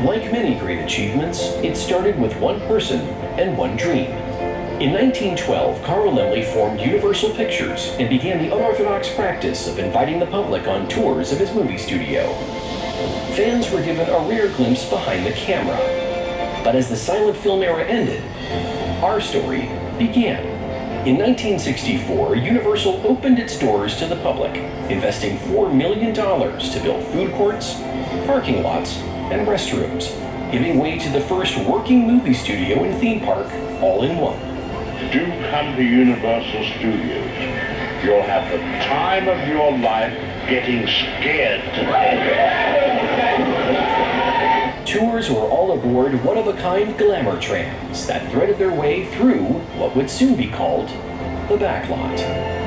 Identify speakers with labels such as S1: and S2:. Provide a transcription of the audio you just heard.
S1: Like many great achievements, it started with one person and one dream. In 1912, Carl Laemmle formed Universal Pictures and began the unorthodox practice of inviting the public on tours of his movie studio. Fans were given a rare glimpse behind the camera. But as the silent film era ended, our story began. In 1964, Universal opened its doors to the public, investing $4 million to build food courts, parking lots, and restrooms, giving way to the first working movie studio and theme park all in one.
S2: Do come to Universal Studios. You'll have the time of your life getting scared to death.
S1: Tours were all aboard one-of-a-kind glamour trams that threaded their way through what would soon be called the Backlot.